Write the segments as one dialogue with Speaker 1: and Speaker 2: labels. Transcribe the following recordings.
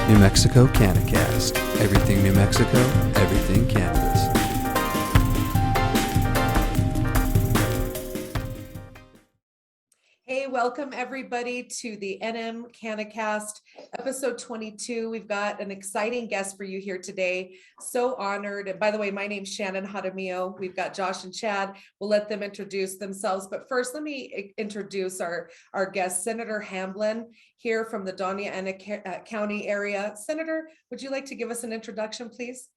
Speaker 1: New Mexico Cannacast. Everything New Mexico, everything cannabis.
Speaker 2: Hey, welcome everybody to the NMCannacast episode 22. We've got an exciting guest for you here today. So honored. And by the way, my name's Shannon Jaramillo. We've got Josh and Chad. We'll let them introduce themselves. But first, let me introduce our guest, Senator Hamblen, here from the Doña Ana County area. Senator, would you like to give us an introduction, please?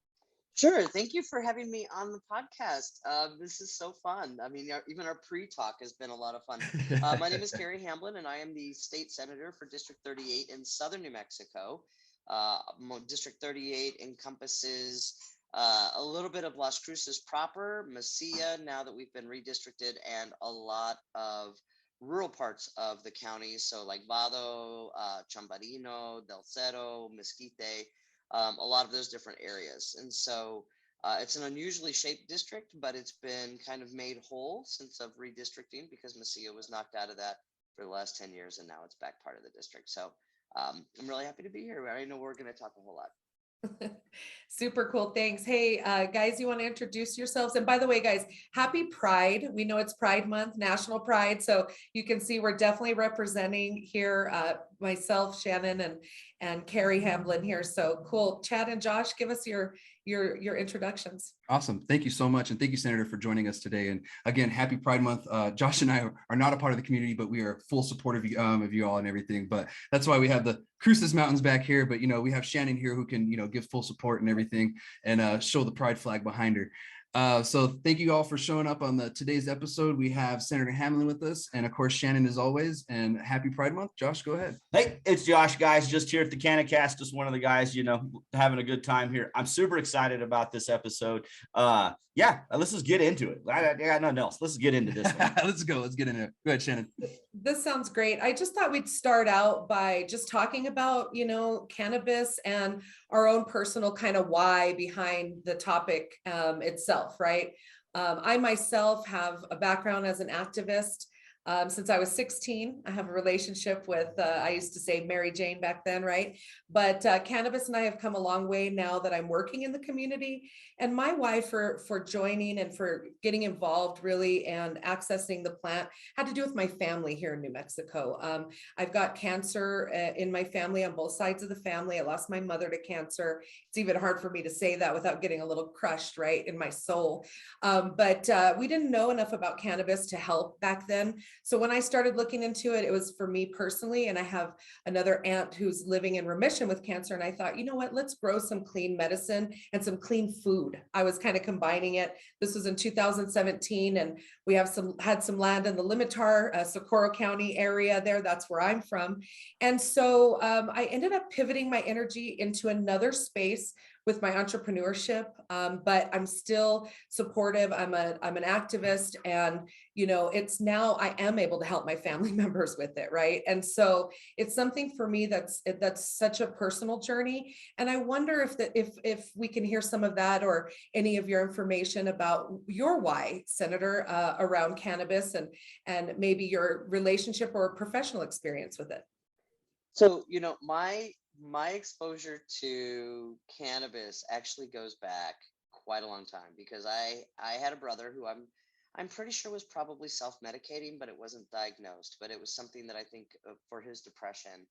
Speaker 3: Sure. Thank you for having me on the podcast. This is so fun. I mean, even our pre-talk has been a lot of fun. My name is Senator Hamblen, and I am the state senator for District 38 in southern New Mexico. District 38 encompasses a little bit of Las Cruces proper, Mesilla, now that we've been redistricted, and a lot of rural parts of the county. So like Vado, Chambarino, Del Cerro, Mesquite, a lot of those different areas. And so it's an unusually shaped district, but it's been kind of made whole since of redistricting because Mesilla was knocked out of that for the last 10 years and now it's back part of the district. So I'm really happy to be here. I know we're going to talk a whole lot.
Speaker 2: Super cool. Thanks. Hey, guys, you want to introduce yourselves? And by the way, guys, happy Pride. We know it's Pride Month, National Pride. So you can see we're definitely representing here, myself, Shannon, and Carrie Hamblen here. So cool. Chad and Josh, give us your introductions.
Speaker 1: Awesome. Thank you so much. And thank you, Senator, for joining us today. And again, happy Pride Month. Josh and I are not a part of the community, but we are full support of you all and everything. But that's why we have the Cruces Mountains back here. But, we have Shannon here who can, give full support and everything and show the pride flag behind her. So thank you all for showing up on today's episode. We have Senator Hamblen with us and of course Shannon as always, and happy Pride Month. Josh, go ahead.
Speaker 4: Hey, it's Josh, guys, just here at the Cannacast, just one of the guys, having a good time here. I'm super excited about this episode. Let's just get into it. I got nothing else. Let's get into this one.
Speaker 1: Let's get into it. Go ahead, Shannon.
Speaker 2: This sounds great. I just thought we'd start out by just talking about, cannabis and our own personal kind of why behind the topic itself, right? I myself have a background as an activist. Since I was 16, I have a relationship with, I used to say Mary Jane back then, right? But cannabis and I have come a long way now that I'm working in the community. And my why for joining and for getting involved really and accessing the plant had to do with my family here in New Mexico. I've got cancer in my family on both sides of the family. I lost my mother to cancer. It's even hard for me to say that without getting a little crushed, right, in my soul. But we didn't know enough about cannabis to help back then. So when I started looking into it, it was for me personally, and I have another aunt who's living in remission with cancer. And I thought, you know what, let's grow some clean medicine and some clean food. I was kind of combining it. This was in 2017, and we had some land in the Limitar, Socorro County area there. That's where I'm from. And so I ended up pivoting my energy into another space with my entrepreneurship, but I'm still supportive. I'm an activist, and it's now I am able to help my family members with it, right? And so it's something for me that's such a personal journey. And I wonder if we can hear some of that or any of your information about your why, Senator, around cannabis and maybe your relationship or professional experience with it.
Speaker 3: So, my exposure to cannabis actually goes back quite a long time because I had a brother who I'm pretty sure was probably self-medicating, but it wasn't diagnosed, but it was something that I think for his depression.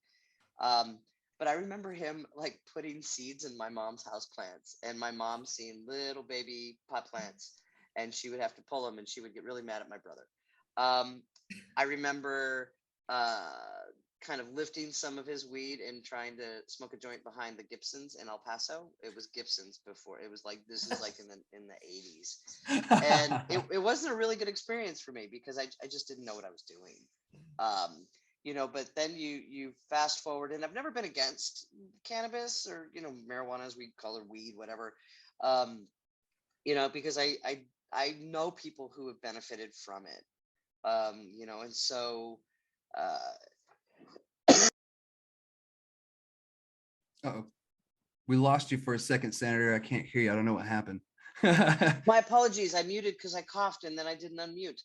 Speaker 3: But I remember him like putting seeds in my mom's houseplants and my mom seeing little baby pot plants and she would have to pull them and she would get really mad at my brother. I remember kind of lifting some of his weed and trying to smoke a joint behind the Gibsons in El Paso. It was Gibsons before. It was like, this is like in the 80s. And it wasn't a really good experience for me because I just didn't know what I was doing. But then you fast forward, and I've never been against cannabis or, marijuana, as we call it, weed, whatever. Because I know people who have benefited from it. And so,
Speaker 1: Uh-oh. We lost you for a second, Senator. I can't hear you. I don't know what happened.
Speaker 3: My apologies. I muted because I coughed and then I didn't unmute.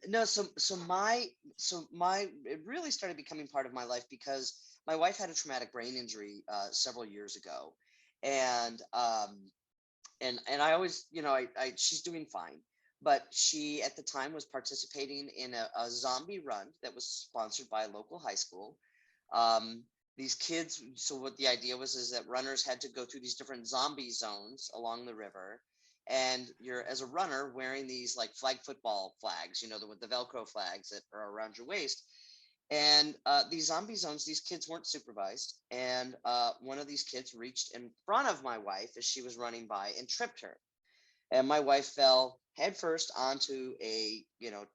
Speaker 3: No, it really started becoming part of my life because my wife had a traumatic brain injury several years ago, and I always, she's doing fine, but she at the time was participating in a zombie run that was sponsored by a local high school. These kids, so what the idea was is that runners had to go through these different zombie zones along the river, and you're, as a runner, wearing these like flag football flags, with the Velcro flags that are around your waist. And these zombie zones, these kids weren't supervised, and one of these kids reached in front of my wife as she was running by and tripped her, and my wife fell headfirst onto a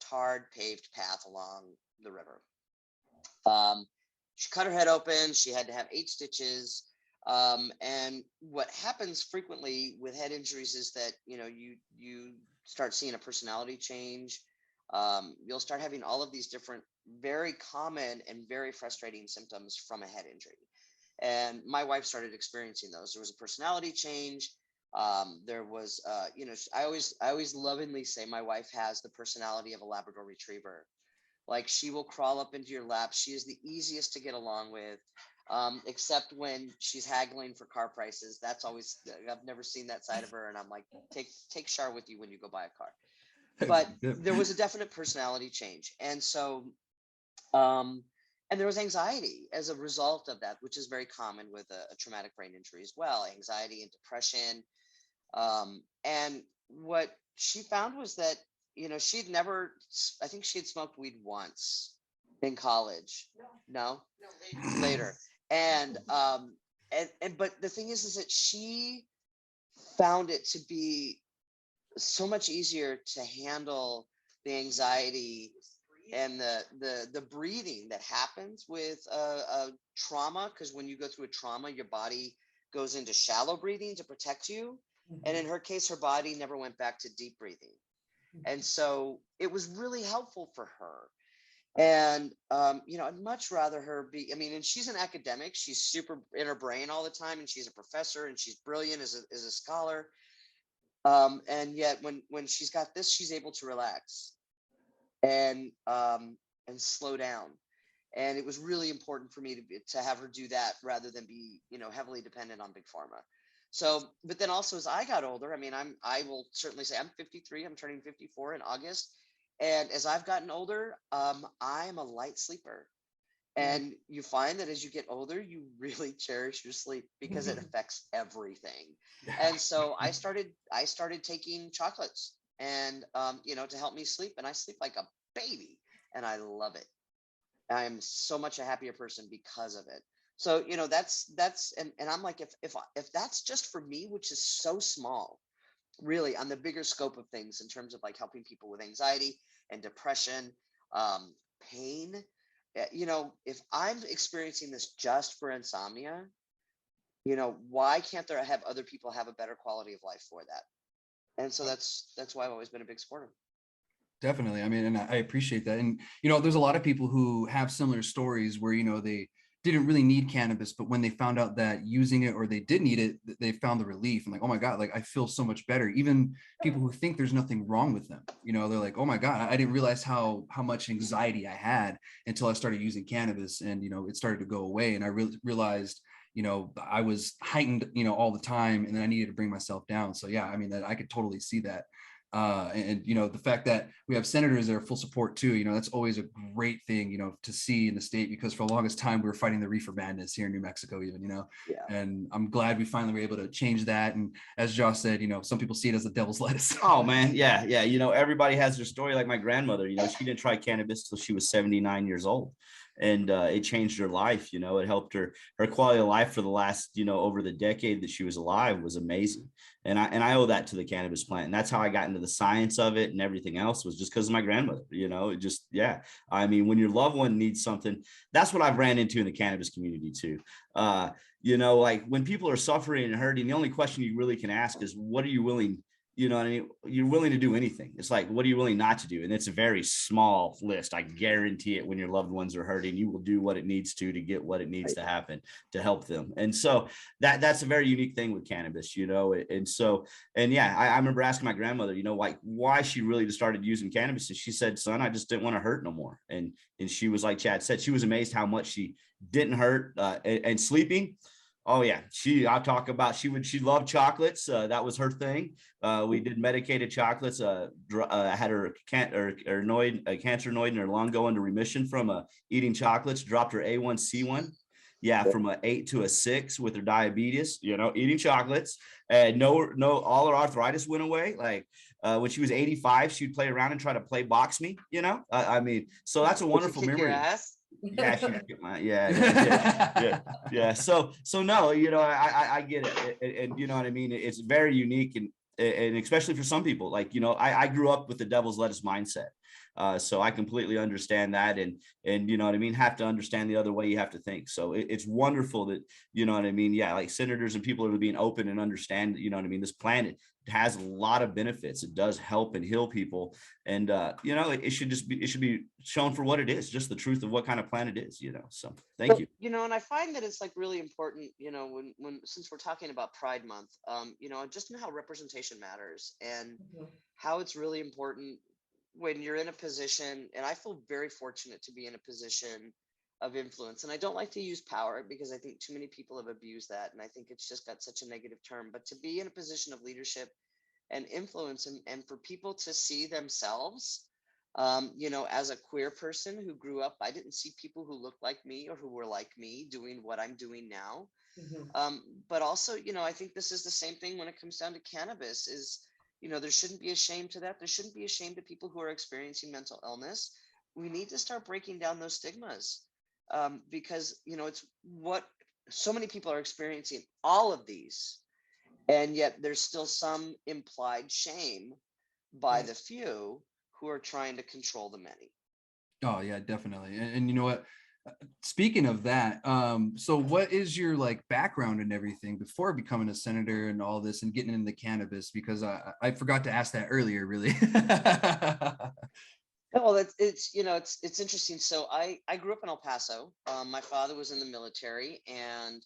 Speaker 3: tarred paved path along the river. She cut her head open. She had to have 8 stitches. And what happens frequently with head injuries is that, you start seeing a personality change. You'll start having all of these different, very common and very frustrating symptoms from a head injury. And my wife started experiencing those. There was a personality change. There was, I always lovingly say my wife has the personality of a Labrador Retriever. Like, she will crawl up into your lap. She is the easiest to get along with, except when she's haggling for car prices. That's always, I've never seen that side of her. And I'm like, take Char with you when you go buy a car. But there was a definite personality change. And so, and there was anxiety as a result of that, which is very common with a traumatic brain injury as well, anxiety and depression. And what she found was that, she'd never, I think she had smoked weed once in college. No, later. And but the thing is that she found it to be so much easier to handle the anxiety and the breathing that happens with a trauma, because when you go through a trauma, your body goes into shallow breathing to protect you. And in her case, her body never went back to deep breathing. And so it was really helpful for her. And, I'd much rather her be, and she's an academic. She's super in her brain all the time, and she's a professor, and she's brilliant as a scholar. And yet when she's got this, she's able to relax and slow down. And it was really important for me to have her do that rather than be, heavily dependent on big pharma. So, but then also as I got older, I will certainly say I'm 53, I'm turning 54 in August. And as I've gotten older, I'm a light sleeper. And you find that as you get older, you really cherish your sleep because it affects everything. And so I started taking chocolates and, to help me sleep. And I sleep like a baby and I love it. I am so much a happier person because of it. So, that's, and I'm like, if that's just for me, which is so small, really on the bigger scope of things in terms of like helping people with anxiety and depression, pain, if I'm experiencing this just for insomnia, why can't there have other people have a better quality of life for that? And so that's why I've always been a big supporter.
Speaker 1: Definitely. And I appreciate that. And, there's a lot of people who have similar stories where, they didn't really need cannabis, but when they found out that using it or they did need it, they found the relief and like, oh my God, like I feel so much better. Even people who think there's nothing wrong with them, they're like, oh my God, I didn't realize how much anxiety I had until I started using cannabis, and, it started to go away. And I realized, I was heightened, all the time, and then I needed to bring myself down. So yeah, that I could totally see that. And the fact that we have senators that are full support too, that's always a great thing, to see in the state, because for the longest time we were fighting the reefer madness here in New Mexico even,
Speaker 3: Yeah.
Speaker 1: And I'm glad we finally were able to change that. And as Josh said, some people see it as the devil's lettuce.
Speaker 4: Oh man, yeah. Everybody has their story. Like my grandmother, she didn't try cannabis till she was 79 years old. And it changed her life. It helped her quality of life for the last, over the decade that she was alive was amazing. And I owe that to the cannabis plant. And that's how I got into the science of it, and everything else was just because of my grandmother. It just, yeah. When your loved one needs something, that's what I've ran into in the cannabis community too. Like when people are suffering and hurting, the only question you really can ask is, what are you willing, you know what I mean? You're willing to do anything. It's like, what are you willing not to do? And it's a very small list. I guarantee it. When your loved ones are hurting, you will do what it needs to get what it needs to happen to help them. And so that's a very unique thing with cannabis, you know? And yeah, I remember asking my grandmother, you know, like why she really just started using cannabis. And she said, son, I just didn't want to hurt no more. And she was, like Chad said, she was amazed how much she didn't hurt. And sleeping. Oh yeah, she loved chocolates. That was her thing. We did medicated chocolates. Had her cancer in her lung go into remission from eating chocolates. Dropped her A1C1, from an 8 to a 6 with her diabetes. You know, eating chocolates, and all her arthritis went away. Like when she was 85, she'd play around and try to play box me. You know, I mean, so that's a wonderful memory. Yeah, yeah. So no, you know, I get it, and you know what I mean. It's very unique, and especially for some people, like, you know, I grew up with the devil's lettuce mindset, so I completely understand that, and you know what I mean. Have to understand the other way you have to think. So it's wonderful that, you know what I mean. Yeah, like senators and people are being open and understand. You know what I mean. This planet has a lot of benefits. It does help and heal people, and you know, it should be shown for what it is, just the truth of what kind of planet it is, you know. So thank you.
Speaker 3: You know, and I find that it's like really important, you know, when since we're talking about Pride Month, you know, just know how representation matters, and how it's really important when you're in a position, and I feel very fortunate to be in a position of influence. And I don't like to use power because I think too many people have abused that, and I think it's just got such a negative term. But to be in a position of leadership and influence, and for people to see themselves, you know, as a queer person who grew up, I didn't see people who looked like me or who were like me doing what I'm doing now. But also, you know, I think this is the same thing when it comes down to cannabis is, you know, there shouldn't be a shame to that. There shouldn't be a shame to people who are experiencing mental illness. We need to start breaking down those stigmas, because, you know, it's what so many people are experiencing all of these, and yet there's still some implied shame by the few who are trying to control the many.
Speaker 1: Oh yeah, definitely. And you know what? Speaking of that, so what is your like background and everything before becoming a senator and all this and getting into cannabis? Because I forgot to ask that earlier, really.
Speaker 3: Well, it's you know, it's interesting. So I grew up in El Paso. My father was in the military, and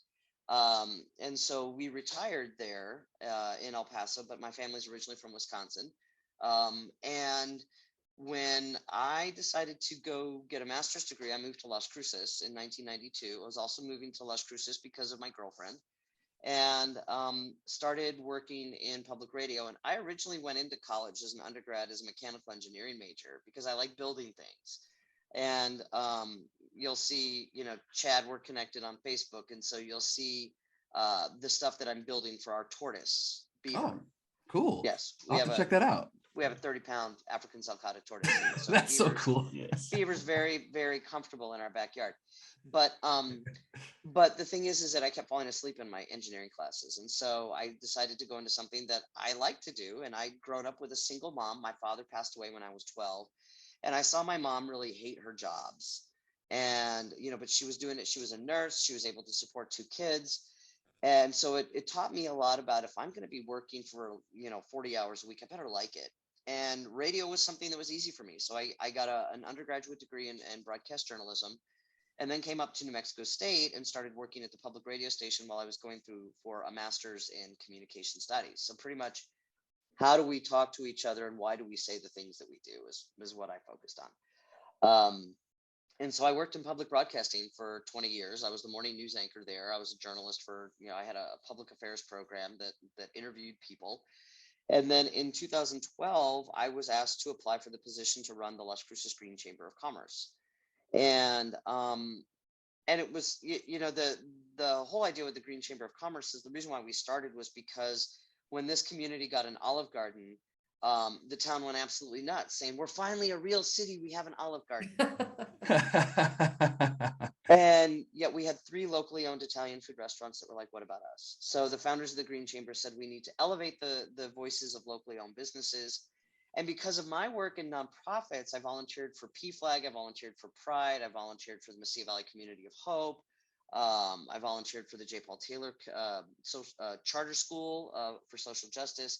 Speaker 3: so we retired there in El Paso. But my family's originally from Wisconsin, and when I decided to go get a master's degree, I moved to Las Cruces in 1992. I was also moving to Las Cruces because of my girlfriend, and started working in public radio. And I originally went into college as an undergrad as a mechanical engineering major because I like building things. And you'll see, you know, Chad, we're connected on Facebook, and so you'll see the stuff that I'm building for our tortoise beaver.
Speaker 1: Oh, cool.
Speaker 3: Yes,
Speaker 1: I'll have to check that out.
Speaker 3: We have a 30-pound African sulcata tortoise. So
Speaker 1: that's so cool.
Speaker 3: Yes. Beaver's very, very comfortable in our backyard. But the thing is that I kept falling asleep in my engineering classes. And so I decided to go into something that I like to do. And I'd grown up with a single mom. My father passed away when I was 12. And I saw my mom really hate her jobs. And, you know, but she was doing it. She was a nurse. She was able to support 2 kids. And so it taught me a lot about if I'm going to be working for, you know, 40 hours a week, I better like it. And radio was something that was easy for me. So I got an undergraduate degree in broadcast journalism, and then came up to New Mexico State and started working at the public radio station while I was going through for a master's in communication studies. So pretty much, how do we talk to each other and why do we say the things that we do is what I focused on. And so I worked in public broadcasting for 20 years. I was the morning news anchor there. I was a journalist for, you know, I had a public affairs program that interviewed people. And then in 2012, I was asked to apply for the position to run the Las Cruces Green Chamber of Commerce. And it was, you know, the whole idea with the Green Chamber of Commerce is the reason why we started was because when this community got an Olive Garden, the town went absolutely nuts, saying, we're finally a real city, we have an Olive Garden. And yet we had 3 locally owned Italian food restaurants that were like, what about us? So the founders of the Green Chamber said we need to elevate the voices of locally owned businesses. And because of my work in nonprofits, I volunteered for PFLAG, I volunteered for Pride, I volunteered for the Mesilla Valley Community of Hope, I volunteered for the J. Paul Taylor charter school for social justice.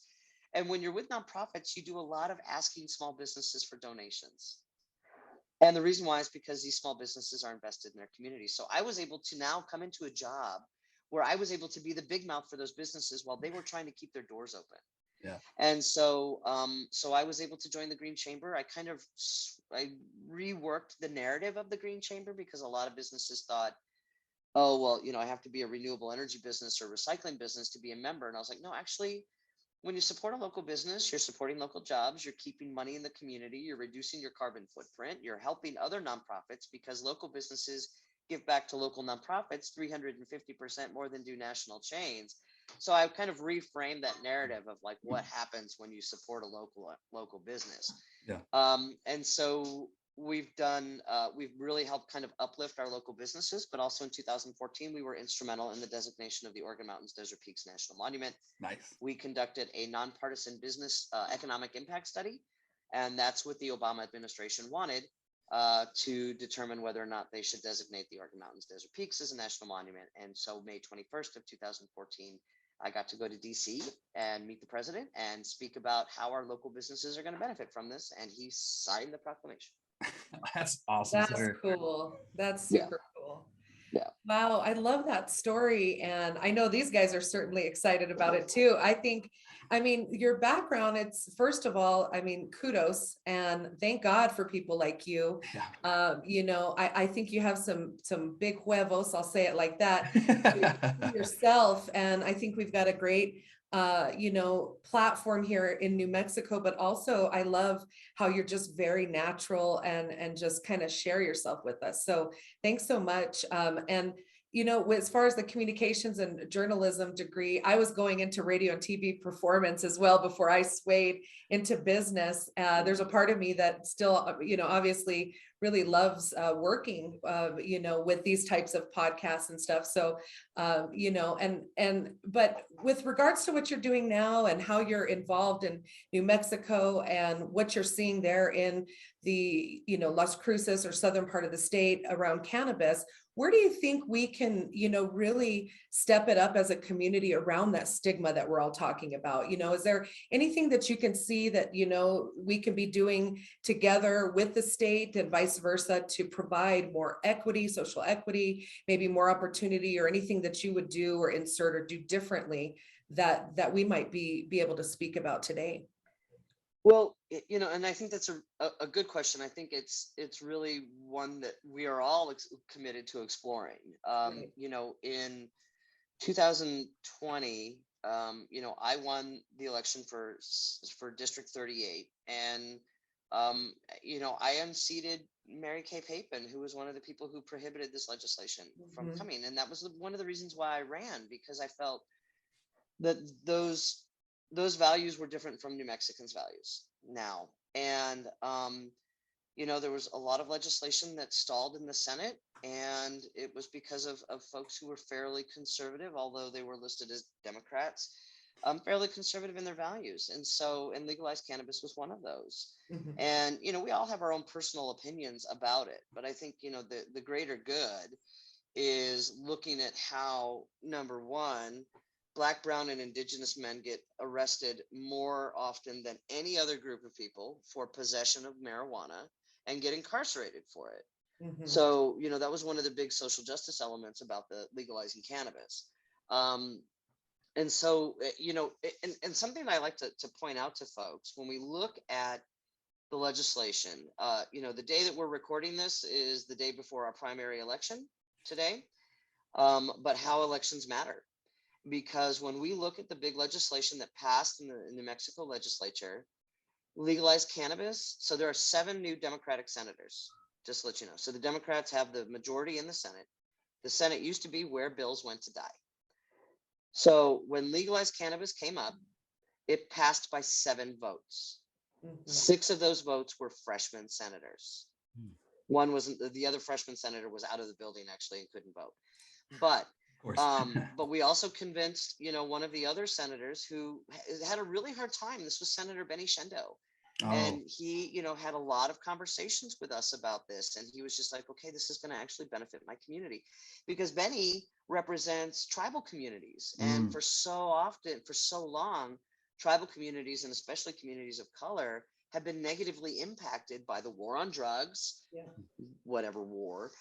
Speaker 3: And when you're with nonprofits, you do a lot of asking small businesses for donations. And the reason why is because these small businesses are invested in their community. So I was able to now come into a job where I was able to be the big mouth for those businesses while they were trying to keep their doors open.
Speaker 1: Yeah.
Speaker 3: And so, so I was able to join the Green Chamber. I reworked the narrative of the Green Chamber because a lot of businesses thought, oh, well, I have to be a renewable energy business or recycling business to be a member. And I was like, no, actually, when you support a local business, you're supporting local jobs, you're keeping money in the community, you're reducing your carbon footprint, you're helping other nonprofits because local businesses give back to local nonprofits 350% more than do national chains. So I kind of reframed that narrative of like what happens when you support a local business.
Speaker 1: Yeah.
Speaker 3: And so we've really helped kind of uplift our local businesses, but also in 2014, we were instrumental in the designation of the Organ Mountains Desert Peaks National Monument.
Speaker 1: Nice.
Speaker 3: We conducted a nonpartisan business economic impact study, and that's what the Obama administration wanted to determine whether or not they should designate the Organ Mountains Desert Peaks as a national monument. And so May 21st of 2014, I got to go to DC and meet the president and speak about how our local businesses are going to benefit from this. And he signed the proclamation.
Speaker 1: That's awesome.
Speaker 2: That's cool. That's super cool.
Speaker 3: Yeah.
Speaker 2: Wow. I love that story. And I know these guys are certainly excited about it too. I mean, your background, it's first of all, kudos and thank God for people like you.
Speaker 1: Yeah.
Speaker 2: I think you have some big huevos, I'll say it like that, yourself. And I think we've got a great platform here in New Mexico, but also I love how you're just very natural and just kind of share yourself with us. So thanks so much. And as far as the communications and journalism degree, I was going into radio and TV performance as well before I swayed into business. There's a part of me that still, obviously really loves working, with these types of podcasts and stuff. So, but with regards to what you're doing now and how you're involved in New Mexico and what you're seeing there in the, Las Cruces or southern part of the state around cannabis, where do you think we can, really step it up as a community around that stigma that we're all talking about? Is there anything that you can see that, we can be doing together with the state and vice versa to provide more equity, social equity, maybe more opportunity, or anything that you would do or insert or do differently that we might be able to speak about today?
Speaker 3: Well, and I think that's a good question. I think it's really one that we are all committed to exploring.
Speaker 2: Right.
Speaker 3: In 2020, I won the election for District 38, and I unseated Mary Kay Papin, who was one of the people who prohibited this legislation from coming, and that was one of the reasons why I ran, because I felt that those values were different from New Mexicans' values now. And, there was a lot of legislation that stalled in the Senate, and it was because of folks who were fairly conservative, although they were listed as Democrats, fairly conservative in their values. And legalized cannabis was one of those. And, we all have our own personal opinions about it, but I think, the greater good is looking at how, number one, Black, brown, and indigenous men get arrested more often than any other group of people for possession of marijuana and get incarcerated for it. So, that was one of the big social justice elements about the legalizing cannabis. And so, and something I like to point out to folks, when we look at the legislation, the day that we're recording this is the day before our primary election today, but how elections matter. Because when we look at the big legislation that passed in the New Mexico legislature, legalized cannabis. So there are 7 new Democratic senators, just to let you know. So the Democrats have the majority in the Senate. The Senate used to be where bills went to die. So when legalized cannabis came up, it passed by 7 votes. 6 of those votes were freshman senators. One wasn't, the other freshman senator was out of the building actually and couldn't vote. But but we also convinced, one of the other senators who had a really hard time. This was Senator Benny Shendo. And he, had a lot of conversations with us about this. And he was just like, okay, this is going to actually benefit my community, because Benny represents tribal communities. And for so long, tribal communities and especially communities of color have been negatively impacted by the war on drugs, whatever war,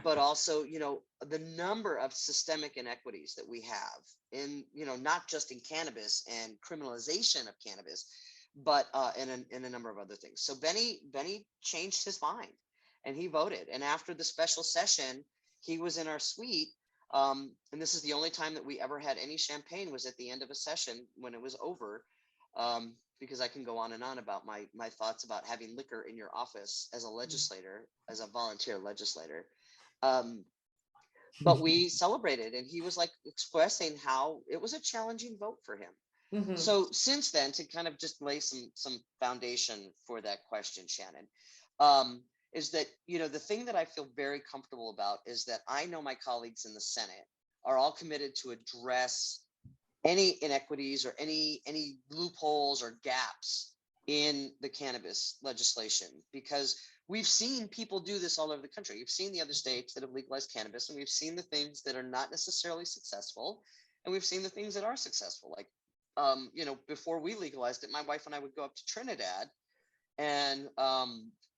Speaker 3: but also, the number of systemic inequities that we have in, not just in cannabis and criminalization of cannabis, but in a number of other things. So Benny changed his mind and he voted. And after the special session, he was in our suite. And this is the only time that we ever had any champagne, was at the end of a session when it was over. Because I can go on and on about my thoughts about having liquor in your office as a legislator, as a volunteer legislator. But we celebrated, and he was like expressing how it was a challenging vote for him.
Speaker 2: Mm-hmm.
Speaker 3: So since then, to kind of just lay some foundation for that question, Shannon, is that, the thing that I feel very comfortable about is that I know my colleagues in the Senate are all committed to address any inequities or any loopholes or gaps in the cannabis legislation, because we've seen people do this all over the country. We've seen the other states that have legalized cannabis, and we've seen the things that are not necessarily successful, and we've seen the things that are successful. Like, before we legalized it, my wife and I would go up to Trinidad and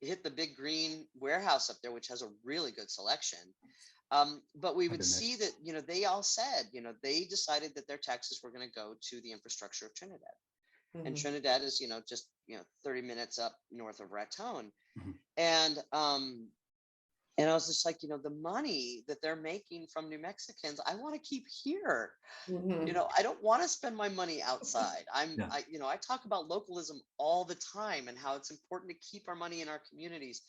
Speaker 3: hit the big green warehouse up there, which has a really good selection. But we would see that, they all said, they decided that their taxes were going to go to the infrastructure of Trinidad. Mm-hmm. And Trinidad is, just, 30 minutes up north of Raton. Mm-hmm. And I was just like, the money that they're making from New Mexicans, I want to keep here. Mm-hmm. I don't want to spend my money outside. I talk about localism all the time and how it's important to keep our money in our communities.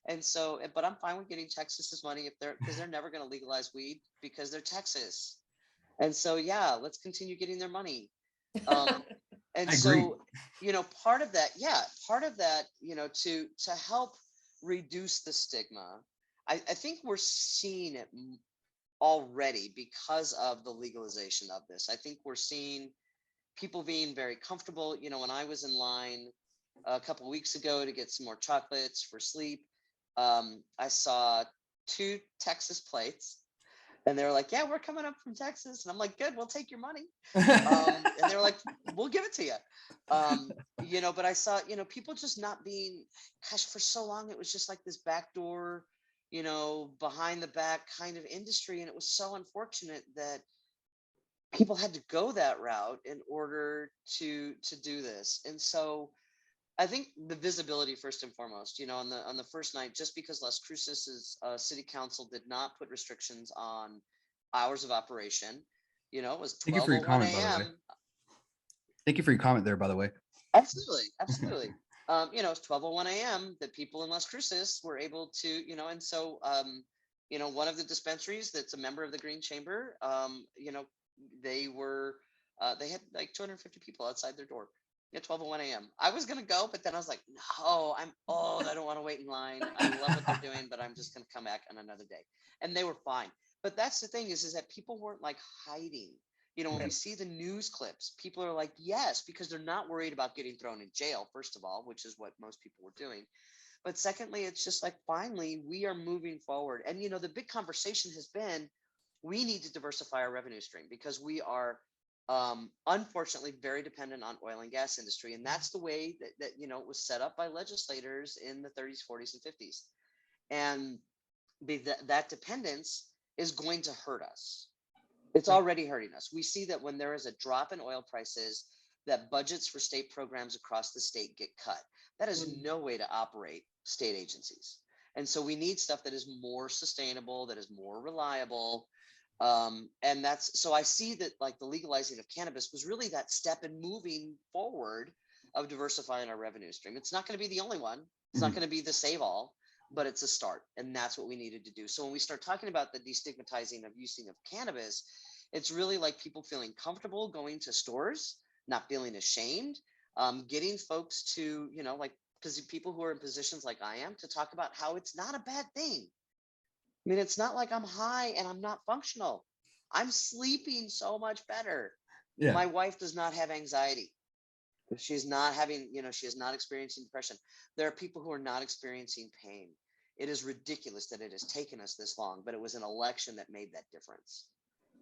Speaker 3: And so, but I'm fine with getting Texas's money because they're never going to legalize weed because they're Texas. And so, let's continue getting their money. And so, part of that, to help reduce the stigma, I think we're seeing it already because of the legalization of this. I think we're seeing people being very comfortable. When I was in line a couple of weeks ago to get some more chocolates for sleep, I saw 2 Texas plates, and they were like, "Yeah, we're coming up from Texas," and I'm like, "Good, we'll take your money." And they were like, "We'll give it to you." But I saw, people just not being, gosh, for so long it was just like this backdoor, behind the back kind of industry, and it was so unfortunate that people had to go that route in order to do this. And so I think the visibility first and foremost, on the first night, just because Las Cruces' city council did not put restrictions on hours of operation, it was 12:01 a.m.
Speaker 1: Thank you for your comment there, by the way.
Speaker 3: Absolutely. It's 12:01 a.m. that people in Las Cruces were able to, and so, one of the dispensaries that's a member of the Green Chamber, they had like 250 people outside their door. At 12:01 a.m. I was going to go, but then I was like, no, I'm old. I don't want to wait in line. I love what they're doing, but I'm just going to come back on another day. And they were fine. But that's the thing is that people weren't like hiding. When we see the news clips, people are like, yes, because they're not worried about getting thrown in jail, first of all, which is what most people were doing. But secondly, it's just like, finally, we are moving forward. And, the big conversation has been, we need to diversify our revenue stream because we are unfortunately very dependent on oil and gas industry. And that's the way that it was set up by legislators in the 30s, 40s, and 50s. And that dependence is going to hurt us. It's already hurting us. We see that when there is a drop in oil prices, that budgets for state programs across the state get cut. That is no way to operate state agencies. And so we need stuff that is more sustainable, that is more reliable. And so I see that like the legalizing of cannabis was really that step in moving forward of diversifying our revenue stream. It's not going to be the only one. It's not going to be the save all, but it's a start. And that's what we needed to do. So when we start talking about the destigmatizing of using of cannabis, it's really like people feeling comfortable going to stores, not feeling ashamed, getting folks to, people who are in positions like I am to talk about how it's not a bad thing. I mean, it's not like I'm high and I'm not functional. I'm sleeping so much better. Yeah. My wife does not have anxiety. She's not having, she is not experiencing depression. There are people who are not experiencing pain. It is ridiculous that it has taken us this long, but it was an election that made that difference.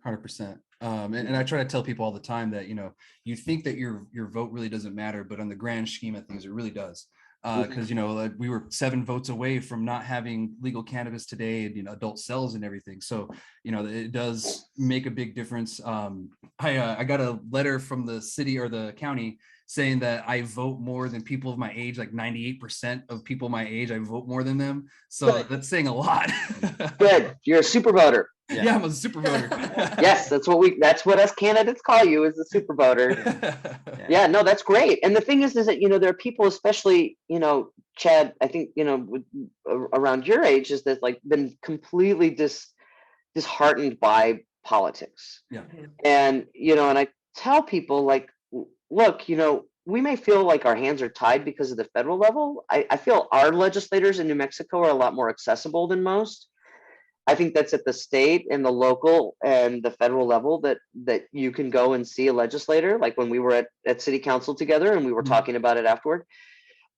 Speaker 1: 100%. And I try to tell people all the time that, you think that your vote really doesn't matter, but on the grand scheme of things, it really does. Because, we were 7 votes away from not having legal cannabis today and, adult cells and everything. So, it does make a big difference. I got a letter from the city or the county saying that I vote more than people of my age, like 98% of people my age, I vote more than them. So that's saying a lot.
Speaker 5: Good. You're a super voter.
Speaker 1: Yeah, I'm a super voter.
Speaker 5: Yes, that's what us candidates call you, is the super voter. Yeah, no, that's great. And the thing is that, there are people, especially, Chad, I think, around your age, is that like been completely disheartened by politics.
Speaker 1: Yeah.
Speaker 5: And, and I tell people, like, look, we may feel like our hands are tied because of the federal level. I feel our legislators in New Mexico are a lot more accessible than most. I think that's at the state and the local and the federal level that you can go and see a legislator, like when we were at city council together and we were talking about it afterward.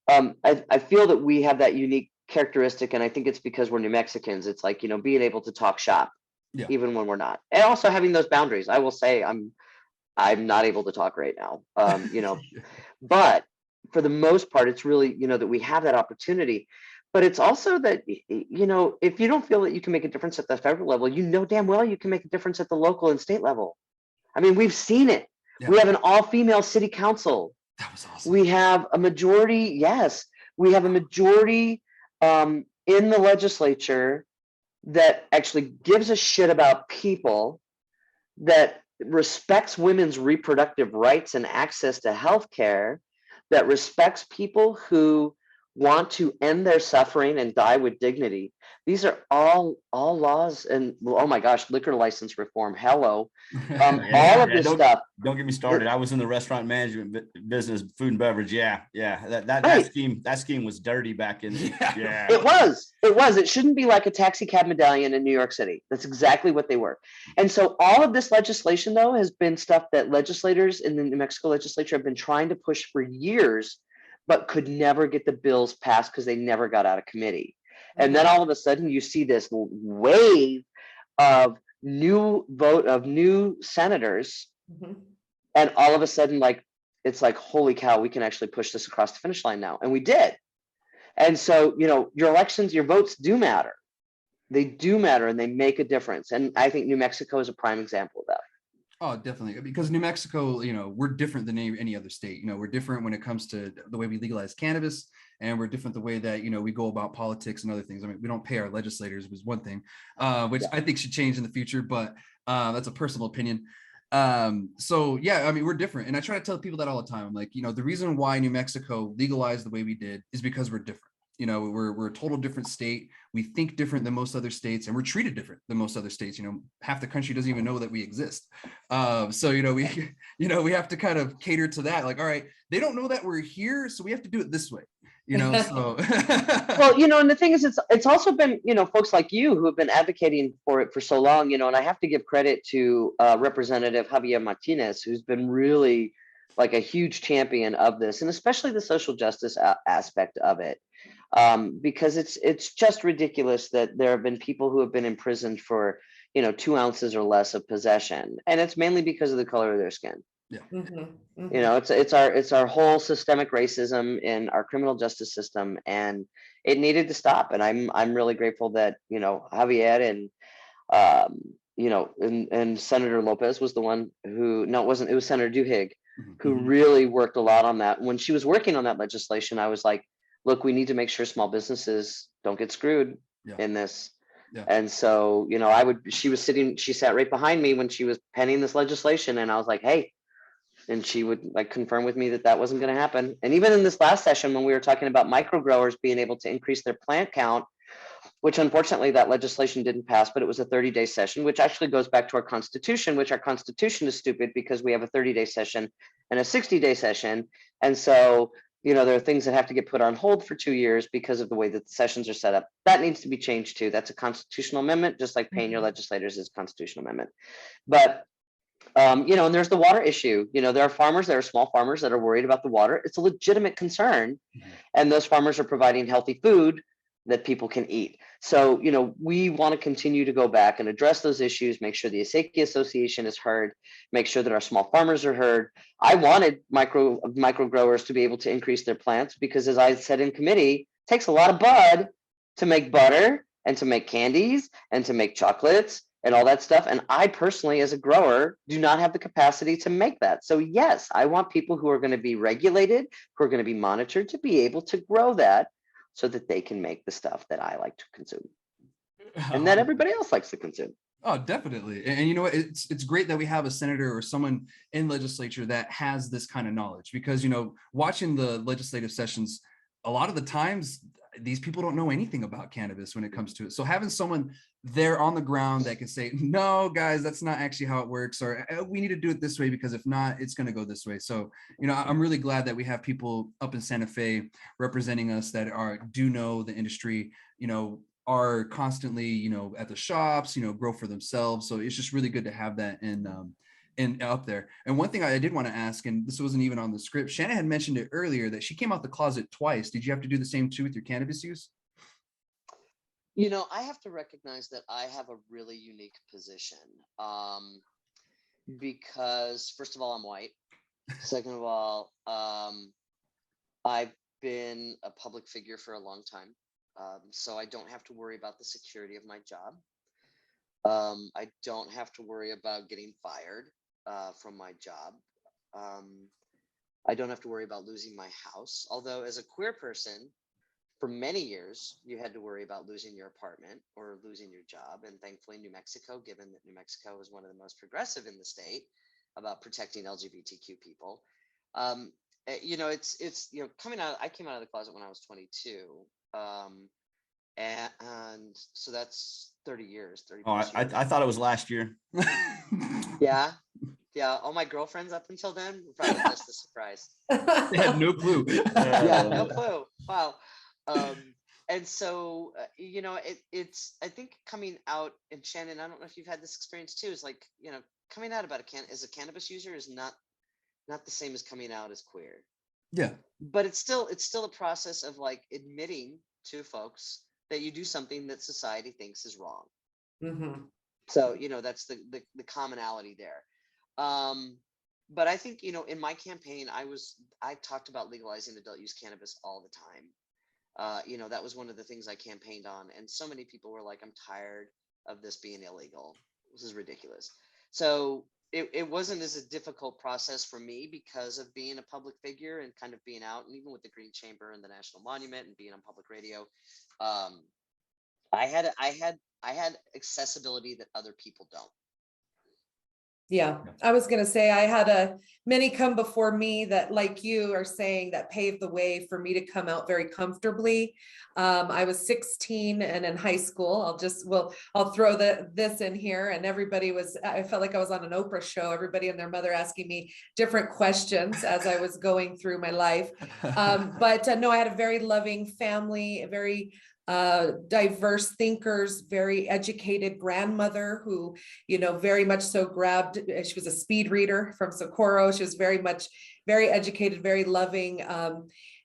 Speaker 5: I feel that we have that unique characteristic, and I think it's because we're New Mexicans. It's like, being able to talk shop, even when we're not, and also having those boundaries. I will say I'm not able to talk right now, but for the most part, it's really, that we have that opportunity. But it's also that, if you don't feel that you can make a difference at the federal level, damn well you can make a difference at the local and state level. I mean, we've seen it. Yeah. We have an all-female city council.
Speaker 1: That was awesome.
Speaker 5: We have a majority, we have a majority in the legislature that actually gives a shit about people, that respects women's reproductive rights and access to health care, that respects people who want to end their suffering and die with dignity. These are all laws, and oh my gosh, liquor license reform. Hello, all of this stuff.
Speaker 4: Don't get me started. I was in the restaurant management business, food and beverage. Yeah. That
Speaker 5: Right.
Speaker 4: That scheme was dirty back in. Yeah.
Speaker 5: It was. It shouldn't be like a taxi cab medallion in New York City. That's exactly what they were. And so all of this legislation, though, has been stuff that legislators in the New Mexico legislature have been trying to push for years, but could never get the bills passed because they never got out of committee. And then all of a sudden you see this wave of new senators. And all of a sudden, it's like, holy cow, we can actually push this across the finish line now. And we did. And so, your elections, your votes do matter. They do matter, and they make a difference. And I think New Mexico is a prime example of that.
Speaker 1: Oh, definitely. Because New Mexico, we're different than any other state. We're different when it comes to the way we legalize cannabis, and we're different the way that, we go about politics and other things. I mean, we don't pay our legislators, was one thing, which I think should change in the future, but that's a personal opinion. So yeah, I mean, we're different. And I try to tell people that all the time. I'm like, the reason why New Mexico legalized the way we did is because we're different. We're a total different state. We think different than most other states, and we're treated different than most other states. Half the country doesn't even know that we exist. So we have to kind of cater to that. Like, all right, they don't know that we're here, so we have to do it this way. So
Speaker 5: well, and the thing is, it's also been, folks like you who have been advocating for it for so long, and I have to give credit to Representative Javier Martinez, who's been really like a huge champion of this, and especially the social justice aspect of it. Because it's just ridiculous that there have been people who have been imprisoned for 2 ounces or less of possession, and it's mainly because of the color of their skin.
Speaker 1: Yeah.
Speaker 5: It's our whole systemic racism in our criminal justice system, and it needed to stop. And I'm really grateful that Javier and Senator Lopez was the one who it was Senator Duhigg who really worked a lot on that. When she was working on that legislation, I was like, look, we need to make sure small businesses don't get screwed in this.
Speaker 1: Yeah.
Speaker 5: And so, she sat right behind me when she was penning this legislation, and I was like, hey, and she would confirm with me that wasn't going to happen. And even in this last session, when we were talking about micro growers being able to increase their plant count, which unfortunately that legislation didn't pass, but it was a 30-day session, which actually goes back to our Constitution, which our Constitution is stupid because we have a 30-day session and a 60-day session. And so, there are things that have to get put on hold for 2 years because of the way that the sessions are set up. That needs to be changed too. That's a constitutional amendment, just like paying your legislators is a constitutional amendment. But, and there's the water issue. There are small farmers that are worried about the water. It's a legitimate concern. And those farmers are providing healthy food that people can eat. So, we want to continue to go back and address those issues, make sure the Acequia Association is heard, make sure that our small farmers are heard. I wanted micro growers to be able to increase their plants because, as I said in committee, it takes a lot of bud to make butter and to make candies and to make chocolates and all that stuff. And I personally, as a grower, do not have the capacity to make that. So yes, I want people who are going to be regulated, who are going to be monitored, to be able to grow that so that they can make the stuff that I like to consume and that everybody else likes to consume.
Speaker 1: Oh, definitely. And you know what? It's great that we have a senator or someone in legislature that has this kind of knowledge, because, watching the legislative sessions, a lot of the times these people don't know anything about cannabis when it comes to it. So having someone there on the ground that can say, no, guys, that's not actually how it works, or we need to do it this way, because if not, it's going to go this way. So, I'm really glad that we have people up in Santa Fe representing us that do know the industry, are constantly, at the shops, grow for themselves. So it's just really good to have that in up there. And one thing I did want to ask, and this wasn't even on the script, Shannon had mentioned it earlier that she came out the closet twice. Did you have to do the same too with your cannabis use?
Speaker 3: I have to recognize that I have a really unique position, because first of all, I'm white. Second of all, I've been a public figure for a long time. So I don't have to worry about the security of my job. I don't have to worry about getting fired from my job. I don't have to worry about losing my house. Although as a queer person, for many years, you had to worry about losing your apartment or losing your job. And thankfully, New Mexico, given that New Mexico is one of the most progressive in the state about protecting LGBTQ people, it's coming out. I came out of the closet when I was 22. And so that's 30 years. 30.
Speaker 4: Oh, I thought it was last year.
Speaker 3: Yeah. All my girlfriends up until then were probably just a surprise.
Speaker 1: They had no clue.
Speaker 3: Yeah, no clue. Wow. And so, it's, I think coming out, and Shannon, I don't know if you've had this experience too, is like, coming out about as a cannabis user is not the same as coming out as queer.
Speaker 1: Yeah.
Speaker 3: But it's still a process of like admitting to folks that you do something that society thinks is wrong.
Speaker 2: Mm-hmm.
Speaker 3: So, that's the commonality there. But I think, in my campaign, I talked about legalizing adult use cannabis all the time. That was one of the things I campaigned on. And so many people were like, I'm tired of this being illegal. This is ridiculous. So it wasn't as a difficult process for me because of being a public figure and kind of being out, and even with the Green Chamber and the National Monument and being on public radio, I had accessibility that other people don't.
Speaker 2: Yeah, I was going to say I had many come before me that, like you are saying, that paved the way for me to come out very comfortably. I was 16 and in high school. I'll throw this in here, and I felt like I was on an Oprah show. Everybody and their mother asking me different questions as I was going through my life. But no, I had a very loving family, a very diverse thinkers, very educated grandmother who, very much so grabbed, she was a speed reader from Socorro. She was very educated, very loving.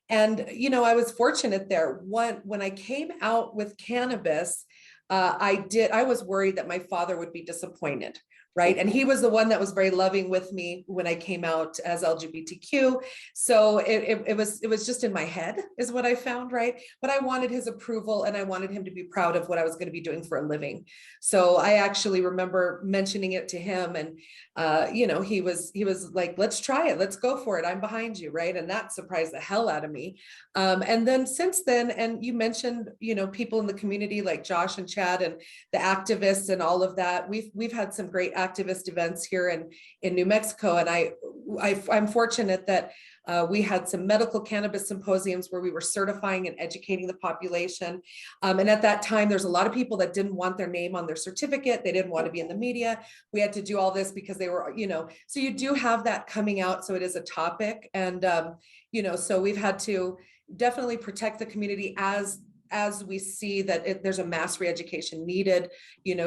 Speaker 2: And, I was fortunate there. When I came out with cannabis, I was worried that my father would be disappointed. Right. And he was the one that was very loving with me when I came out as LGBTQ. So it was just in my head is what I found. Right. But I wanted his approval and I wanted him to be proud of what I was going to be doing for a living. So I actually remember mentioning it to him, and, he was like, let's try it. Let's go for it. I'm behind you. Right. And that surprised the hell out of me. And then since then, and you mentioned, people in the community like Josh and Chad and the activists and all of that, we've had some great activist events here in New Mexico. And I'm fortunate that we had some medical cannabis symposiums where we were certifying and educating the population. And at that time, there's a lot of people that didn't want their name on their certificate. They didn't want to be in the media. We had to do all this because they were, so you do have that coming out. So it is a topic. And, so we've had to definitely protect the community as as we see that there's a mass re-education needed,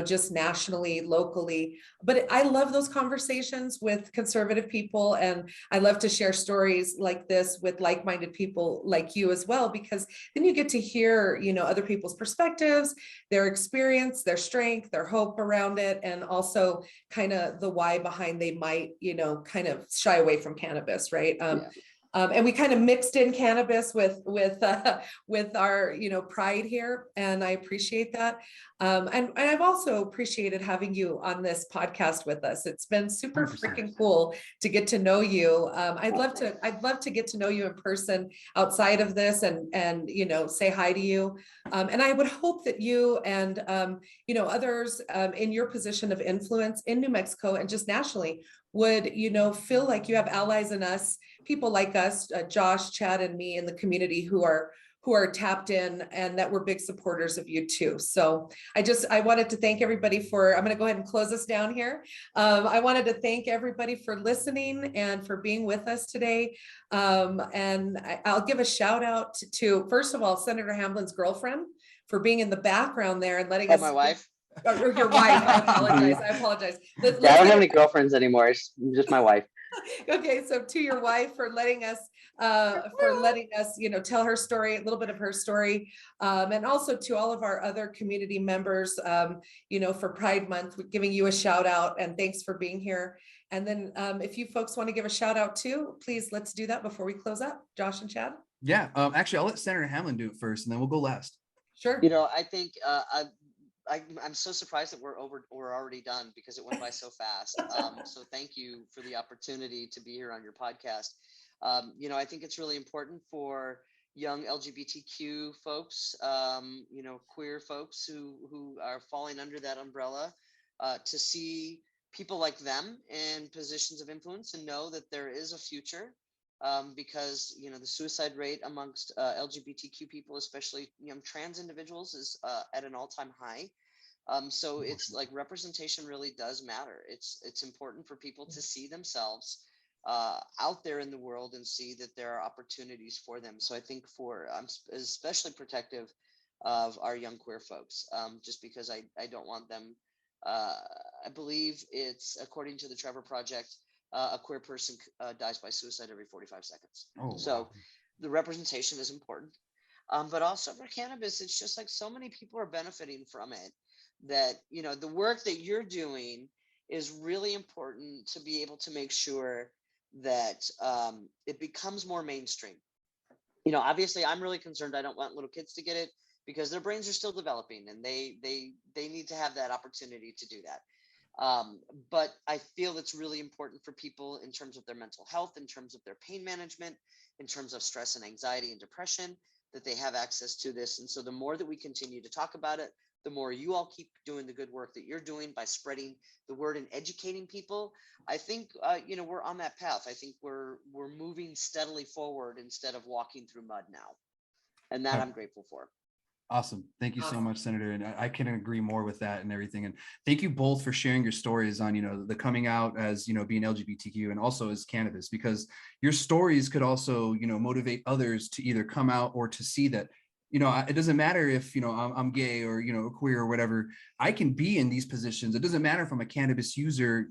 Speaker 2: just nationally, locally. But I love those conversations with conservative people, and I love to share stories like this with like-minded people like you as well, because then you get to hear, other people's perspectives, their experience, their strength, their hope around it, and also kind of the why behind they might, kind of shy away from cannabis, right? And we kind of mixed in cannabis with our pride here, and I appreciate that. And I've also appreciated having you on this podcast with us. It's been super
Speaker 1: 100%.
Speaker 2: freaking cool to get to know you. I'd love to get to know you in person outside of this, and say hi to you. And I would hope that you and others in your position of influence in New Mexico and just nationally would feel like you have allies in us, people like us, Josh, Chad, and me in the community who are tapped in, and that we're big supporters of you too. So I wanted to thank everybody I'm going to go ahead and close us down here. I wanted to thank everybody for listening and for being with us today. And I'll give a shout out to, first of all, Senator Hamblen's girlfriend for being in the background there and letting us.
Speaker 3: My wife.
Speaker 2: Or your wife. I apologize.
Speaker 5: I don't have any girlfriends anymore. It's just my wife.
Speaker 2: Okay, so to your wife for letting us tell her story, a little bit of her story, and also to all of our other community members, for Pride Month, we're giving you a shout out and thanks for being here. And then if you folks want to give a shout out too, please let's do that before we close up. Josh and Chad.
Speaker 1: Yeah, actually, I'll let Senator Hamblen do it first, and then we'll go last.
Speaker 2: Sure.
Speaker 3: I think I'm so surprised that we're already done because it went by so fast. So thank you for the opportunity to be here on your podcast. I think it's really important for young LGBTQ folks, queer folks who are falling under that umbrella, to see people like them in positions of influence and know that there is a future, because, the suicide rate amongst LGBTQ people, especially trans individuals, is at an all-time high. So it's like representation really does matter. It's important for people to see themselves out there in the world and see that there are opportunities for them. So I think I'm especially protective of our young queer folks, just because I don't want them. I believe it's, according to the Trevor Project, a queer person dies by suicide every 45 seconds. So the representation is important. But also for cannabis, it's just like so many people are benefiting from it, that, the work that you're doing is really important to be able to make sure that it becomes more mainstream. Obviously I'm really concerned. I don't want little kids to get it because their brains are still developing and they need to have that opportunity to do that. But I feel it's really important for people in terms of their mental health, in terms of their pain management, in terms of stress and anxiety and depression, that they have access to this. And so the more that we continue to talk about it, the more you all keep doing the good work that you're doing by spreading the word and educating people, I think, we're on that path. I think we're moving steadily forward instead of walking through mud now. And that I'm grateful for.
Speaker 1: Awesome. Thank you so much, Senator. And I can agree more with that and everything. And thank you both for sharing your stories on, the coming out as, being LGBTQ and also as cannabis, because your stories could also, motivate others to either come out or to see that, it doesn't matter if, I'm gay or, queer or whatever, I can be in these positions. It doesn't matter if I'm a cannabis user,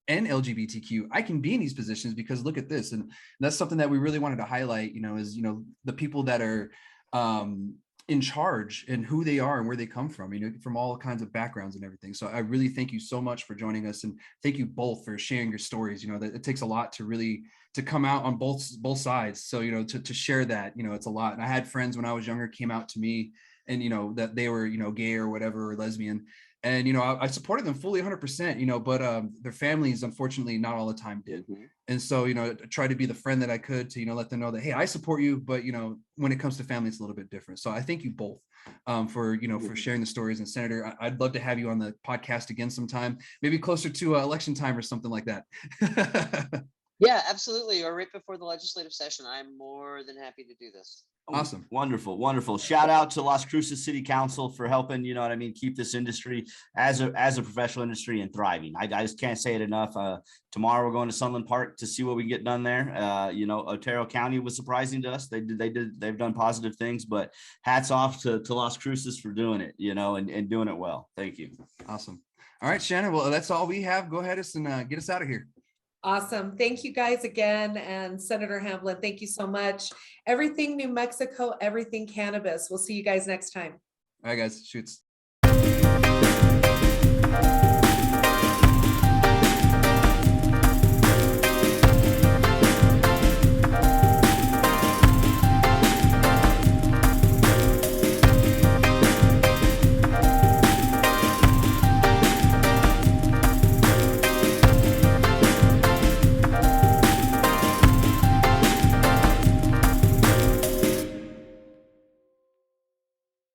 Speaker 1: and LGBTQ, I can be in these positions because look at this. And that's something that we really wanted to highlight, is, the people that are in charge and who they are and where they come from, from all kinds of backgrounds and everything. So I really thank you so much for joining us, and thank you both for sharing your stories. That it takes a lot to really to come out on both sides. So, to share that, it's a lot. And I had friends when I was younger came out to me and, that they were, gay or whatever, or lesbian. And, I supported them fully 100%, but their families, unfortunately, not all the time did. Mm-hmm. And so, I tried to be the friend that I could to, let them know that, hey, I support you. But, when it comes to family, it's a little bit different. So I thank you both for, for sharing the stories. And Senator, I'd love to have you on the podcast again sometime, maybe closer to election time or something like that.
Speaker 3: Yeah, absolutely. Or right before the legislative session. I'm more than happy to do this.
Speaker 1: Awesome.
Speaker 4: Wonderful. Shout out to Las Cruces City Council for helping, you know what I mean, keep this industry as a professional industry and thriving. I just can't say it enough. Tomorrow we're going to Sunland Park to see what we can get done there. You know, Otero County was surprising to us. They've done positive things, but hats off to Las Cruces for doing it, you know, and doing it well. Thank you.
Speaker 1: Awesome. All right, Shannon. Well, that's all we have. Go ahead and get us out of here.
Speaker 2: Awesome. Thank you guys again. And Senator Hamblen, thank you so much. Everything New Mexico, everything cannabis. We'll see you guys next time.
Speaker 1: All right, guys. Shoots.